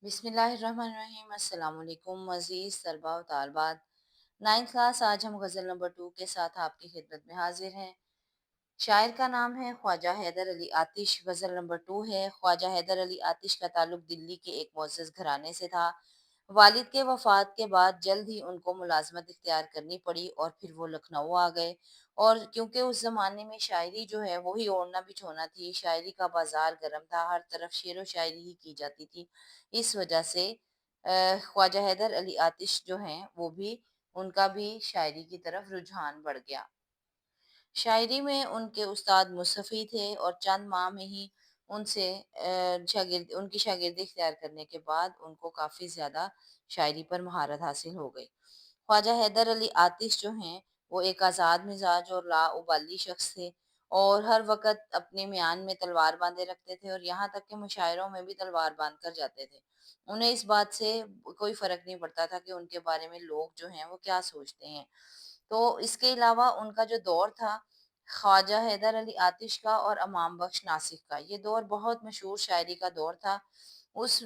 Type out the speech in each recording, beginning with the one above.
बिस्मिल्लाहिर्रहमानिर्रहीम। अस्सलाम वालेकुम मज़ीद तलबा व तालबात। 9th क्लास आज हम गज़ल नंबर 2 के साथ आपकी खिदमत में हाजिर हैं। शायर का नाम है ख्वाजा हैदर अली आतिश। गज़ल नंबर 2 है। ख्वाजा हैदर अली आतिश का ताल्लुक दिल्ली के एक मुअज़्ज़ज़ घराने से था। वालिद के वफ़ात के बाद जल्द ही उनको मुलाज़मत इख्तियार करनी पड़ी और फिर वो लखनऊ आ गए। और क्योंकि उस ज़माने में शायरी जो है वही ओढ़ना बिछोना थी, शायरी का बाज़ार गर्म था, हर तरफ शेर व शायरी ही की जाती थी। इस वजह से ख्वाजा हैदर अली आतिश जो हैं वो भी उनका भी शायरी की तरफ रुझान बढ़ गया। शायरी में उनके उस्ताद मुसफ़ी थे और चंद माह में ही उनसे उनकी शागिर्दी इख्तियार करने के बाद उनको काफ़ी ज़्यादा शायरी पर महारत हासिल हो गई। ख्वाजा हैदर अली आतिश जो हैं वो एक आज़ाद मिजाज और लाउबाली शख्स थे और हर वक़्त अपने म्यान में तलवार बांधे रखते थे और यहाँ तक कि मुशायरों में भी तलवार बांध कर जाते थे। उन्हें इस बात से कोई फ़र्क नहीं पड़ता था कि उनके बारे में लोग जो हैं वो क्या सोचते हैं। तो इसके अलावा उनका जो दौर था ख्वाजा हैदर अली आतिश का और इमाम बख्श नासिक का, ये दौर बहुत मशहूर शायरी का दौर था। उस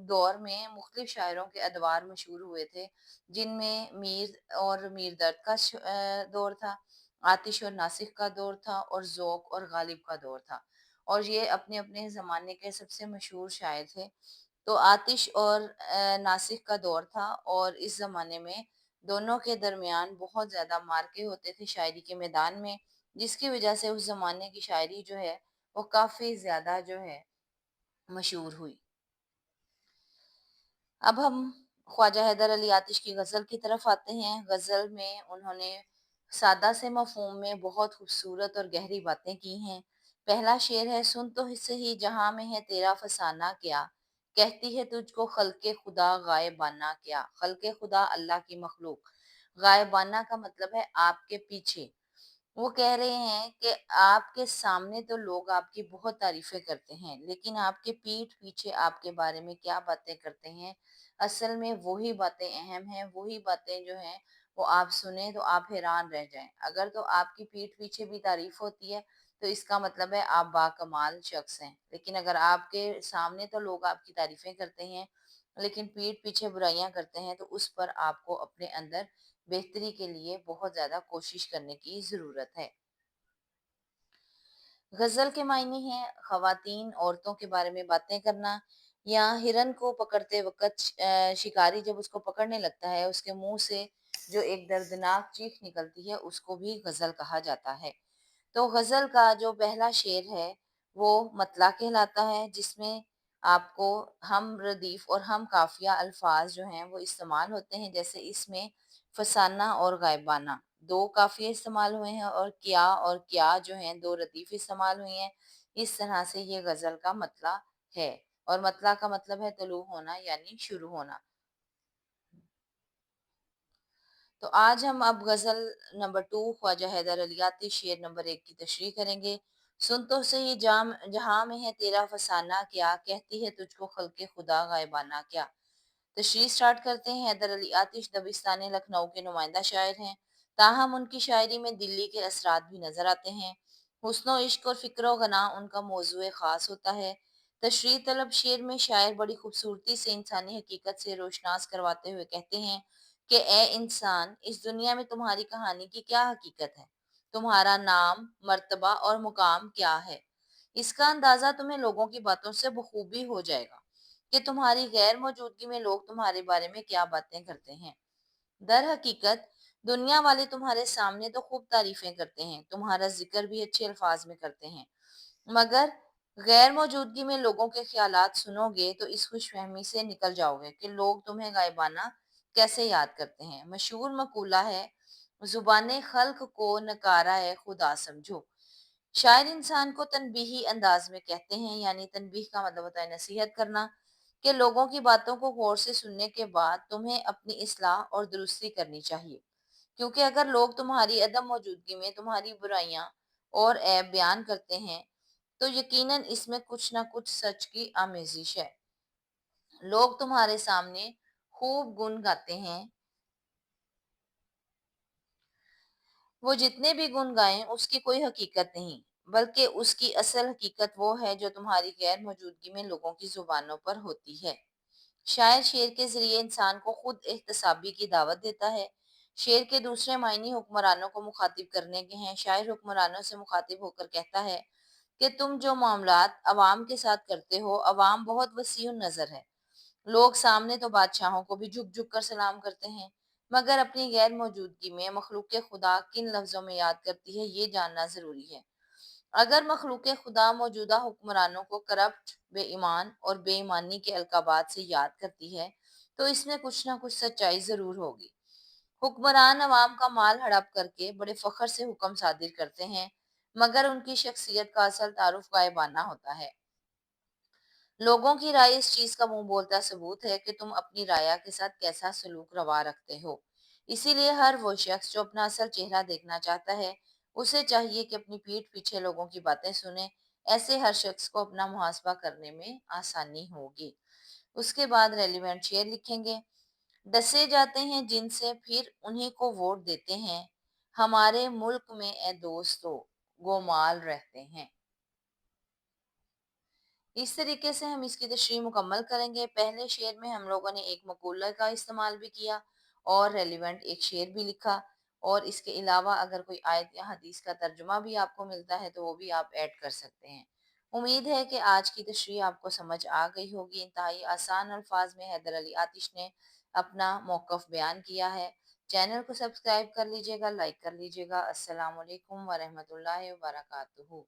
दौर में मुख्तलिफ शायरों के अदवार मशहूर हुए थे, जिनमें मीर और मीर दर्द का दौर था, आतिश और नासिक का दौर था और ज़ौक़ और गालिब का दौर था। और ये अपने-अपने ज़माने के सबसे मशहूर शायर थे। तो आतिश और नासिक का दौर था और इस ज़माने में दोनों के दरमियान बहुत ज़्यादा मार्के होते थे शायरी के मैदान में, जिसकी वजह से उस ज़माने की शायरी जो है वो काफ़ी ज़्यादा जो है मशहूर हुई। अब हम ख्वाजा हैदर अली आतिश की गज़ल की तरफ आते हैं। गज़ल में उन्होंने सादा से मफ़हूम में बहुत खूबसूरत और गहरी बातें की हैं। पहला शेर है, सुन तो सही जहाँ में है तेरा फसाना क्या, कहती है तुझको ख़ल्क़े खुदा गायबाना क्या। ख़ल्क़े खुदा अल्लाह की मखलूक, गायबाना का मतलब है आपके पीछे। वो कह रहे हैं कि आपके सामने तो लोग आपकी बहुत तारीफ़ें करते हैं, लेकिन आपके पीठ पीछे आपके बारे में क्या बातें करते हैं, असल में वही बातें अहम हैं, वही बातें जो हैं वो आप सुने तो आप हैरान रह जाएँ। अगर तो आपकी पीठ पीछे भी तारीफ़ होती है, तो इसका मतलब है आप बाकमाल शख्स हैं। लेकिन अगर आपके सामने तो लोग आपकी तारीफ़ें करते हैं, लेकिन पीठ पीछे बुराइयाँ करते हैं, तो उस पर आपको अपने अंदर बेहतरी के लिए बहुत ज़्यादा कोशिश करने की ज़रूरत है। गज़ल के मायने हैं ख़वातीन, औरतों के बारे में बातें करना या हिरन को पकड़ते वक़्त शिकारी जब उसको पकड़ने लगता है, उसके मुँह से जो एक दर्दनाक चीख निकलती है, उसको भी गज़ल कहा जाता है। तो गज़ल का जो पहला शेर है वो मतला कहलाता है, जिसमें आपको हम रदीफ़ और हम काफ़िया अल्फाज जो हैं वो इस्तेमाल होते हैं। जैसे इसमें फसाना और गायबाना दो काफ़िए इस्तेमाल हुए हैं और क्या जो हैं दो रदीफ़ इस्तेमाल हुई हैं। इस तरह से ये गज़ल का मतला है और मतला का मतलब है तुलू होना यानी शुरू होना। तो आज हम अब गज़ल नंबर 2 ख्वाजा हैदर अली आतिश शेर नंबर 1 की तशरीह करेंगे। सुन तो सही जाम जहाँ में है तेरा फसाना क्या, कहती है तुझको ख़ल्क़े खुदा गायबाना क्या। तशरीह स्टार्ट करते हैं। हैदर अली आतिश दबिस्तान लखनऊ के नुमाइंदा शायर हैं, ताहम उनकी शायरी में दिल्ली के असरात भी नज़र आते हैं। हुस्न इश्क और फ़िक्र गना उनका मौज़ूए ख़ास होता है। तशरीह तलब शेर में शायर बड़ी खूबसूरती से इंसानी हकीकत से रोशनास करवाते हुए कहते हैं कि ए इंसान, इस दुनिया में तुम्हारी कहानी की क्या हकीकत है, तुम्हारा नाम मर्तबा और मुकाम क्या है। इसका अंदाज़ा तुम्हें लोगों की बातों से बखूबी हो जाएगा कि तुम्हारी गैर मौजूदगी में लोग तुम्हारे बारे में क्या बातें करते हैं। दर हकीकत दुनिया वाले तुम्हारे सामने तो खूब तारीफें करते हैं, तुम्हारा जिक्र भी अच्छे अल्फाज में करते हैं, मगर गैर मौजूदगी में लोगों के ख्यालात सुनोगे तो इस खुशफहमी से निकल जाओगे कि लोग तुम्हें गायबाना कैसे याद करते हैं। मशहूर मकूला है, जुबान खल्क को नकारा है खुदा समझो। शायर इंसान को तनबीही अंदाज में कहते हैं, यानी तनबीह का मतलब होता है नसीहत करना, कि लोगों की बातों को गौर से सुनने के बाद तुम्हें अपनी इस्लाह और दुरुस्ती करनी चाहिए, क्योंकि अगर लोग तुम्हारी अदम मौजूदगी में तुम्हारी बुराइयां और ऐब बयान करते हैं तो यकीनन इसमें कुछ ना कुछ सच की आमेजिश है। लोग तुम्हारे सामने खूब गुन गाते हैं, वो जितने भी गुन गाएं उसकी कोई हकीकत नहीं, बल्कि उसकी असल हकीकत वो है जो तुम्हारी गैर मौजूदगी में लोगों की जुबानों पर होती है। शायर शेर के ज़रिए इंसान को खुद एहतसाबी की दावत देता है। शेर के दूसरे मायने हुक्मरानों को मुखातिब करने के हैं। शायर हुक्मरानों से मुखातिब होकर कहता है कि तुम जो मामलात अवाम के साथ करते हो, अवाम बहुत वसीउन नज़र है। लोग सामने तो बादशाहों को भी झुक-झुक कर सलाम करते हैं, मगर अपनी गैर मौजूदगी में मखलूक खुदा किन लफ्ज़ों में याद करती है, ये जानना ज़रूरी है। अगर मखलूक खुदा मौजूदा हुक्मरानों को करप्ट, बेईमान और बेईमानी के अलकाबात से याद करती है, तो इसमें कुछ ना कुछ सच्चाई ज़रूर होगी। हुक्मरान अवाम का माल हड़प करके बड़े फ़ख्र से हुक्म सादिर करते हैं, मगर उनकी शख्सियत का असल तारुफ गायबाना होता है। लोगों की राय इस चीज का मुंह बोलता सबूत है कि तुम अपनी राया के साथ कैसा सलूक रवा रखते हो। इसीलिए हर वो शख्स जो अपना असल चेहरा देखना चाहता है, उसे चाहिए कि अपनी पीठ पीछे लोगों की बातें सुने। ऐसे हर शख्स को अपना मुहासबा करने में आसानी होगी। उसके बाद रेलिवेंट शेयर लिखेंगे। डसे जाते हैं जिनसे फिर उन्हीं को वोट देते हैं। हमारे मुल्क में ए दोस्तों गोमाल रहते हैं। इस तरीके से हम इसकी तशरीह मुकम्मल करेंगे। पहले शेर में हम लोगों ने एक मकूले का इस्तेमाल भी किया और रेलिवेंट एक शेर भी लिखा, और इसके अलावा अगर कोई आयत या हदीस का तर्जुमा भी आपको मिलता है तो वो भी आप ऐड कर सकते हैं। उम्मीद है कि आज की तशरीह आपको समझ आ गई होगी। इंतहाई आसान अल्फाज में हैदर अली आतिश ने अपना मौक़िफ़ बयान किया है। चैनल को सब्सक्राइब कर लीजिएगा, लाइक कर लीजिएगा। अस्सलाम वालेकुम व रहमतुल्लाहि व बरकातुहू।